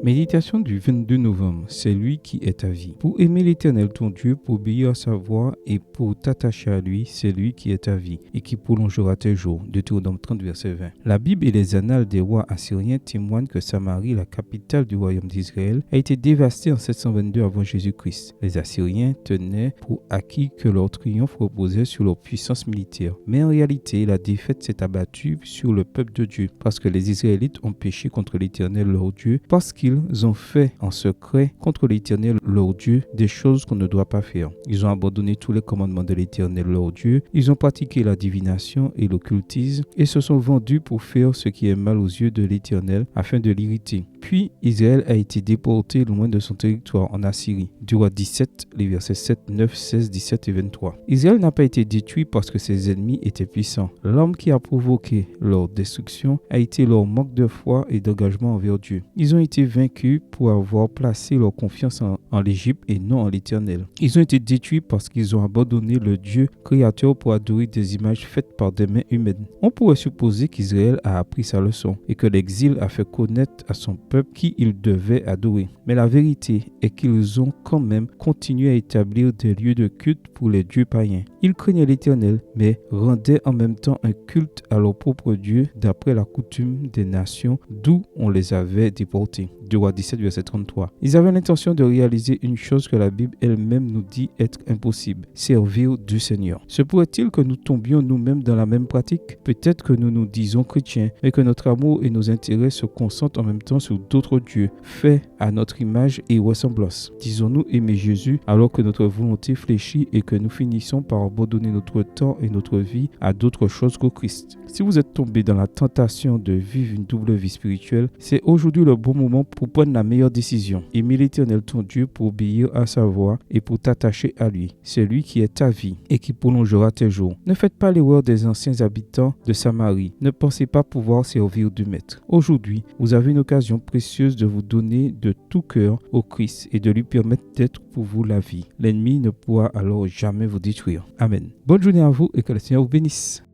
Méditation du 22 novembre, c'est lui qui est ta vie. Pour aimer l'Éternel ton Dieu, pour obéir à sa voix et pour t'attacher à lui, c'est lui qui est ta vie et qui prolongera tes jours. Deutéronome 30, verset 20. La Bible et les annales des rois assyriens témoignent que Samarie, la capitale du royaume d'Israël, a été dévastée en 722 avant Jésus-Christ. Les Assyriens tenaient pour acquis que leur triomphe reposait sur leur puissance militaire. Mais en réalité, la défaite s'est abattue sur le peuple de Dieu parce que les Israélites ont péché contre l'Éternel leur Dieu, parce qu'ils ont fait en secret contre l'Éternel leur Dieu des choses qu'on ne doit pas faire. Ils ont abandonné tous les commandements de l'Éternel leur Dieu, ils ont pratiqué la divination et l'occultisme et se sont vendus pour faire ce qui est mal aux yeux de l'Éternel afin de l'irriter. Puis Israël a été déporté loin de son territoire en Assyrie. Du roi 17, les versets 7, 9, 16, 17 et 23. Israël n'a pas été détruit parce que ses ennemis étaient puissants. L'homme qui a provoqué leur destruction a été leur manque de foi et d'engagement envers Dieu. Ils ont été vaincus pour avoir placé leur confiance en l'Égypte et non en l'Éternel. Ils ont été détruits parce qu'ils ont abandonné le Dieu créateur pour adorer des images faites par des mains humaines. On pourrait supposer qu'Israël a appris sa leçon et que l'exil a fait connaître à son peuple qui il devait adorer. Mais la vérité est qu'ils ont quand même continué à établir des lieux de culte pour les dieux païens. Ils craignaient l'Éternel, mais rendaient en même temps un culte à leur propre Dieu d'après la coutume des nations d'où on les avait déportés. 2 Rois 17, verset 33. Ils avaient l'intention de réaliser une chose que la Bible elle-même nous dit être impossible, servir du Seigneur. Se pourrait-il que nous tombions nous-mêmes dans la même pratique? Peut-être que nous nous disons chrétiens, mais que notre amour et nos intérêts se concentrent en même temps sur d'autres dieux, faits à notre image et ressemblance. Disons-nous aimer Jésus alors que notre volonté fléchit et que nous finissons par abandonner notre temps et notre vie à d'autres choses qu'au Christ. Si vous êtes tombé dans la tentation de vivre une double vie spirituelle, c'est aujourd'hui le bon moment pour prendre la meilleure décision. Aimer l'Éternel ton Dieu pour obéir à sa voix et pour t'attacher à lui. C'est lui qui est ta vie et qui prolongera tes jours. Ne faites pas l'erreur des anciens habitants de Samarie. Ne pensez pas pouvoir servir du Maître. Aujourd'hui, vous avez une occasion précieuse de vous donner de tout cœur au Christ et de lui permettre d'être pour vous la vie. L'ennemi ne pourra alors jamais vous détruire. Amen. Bonne journée à vous et que le Seigneur vous bénisse.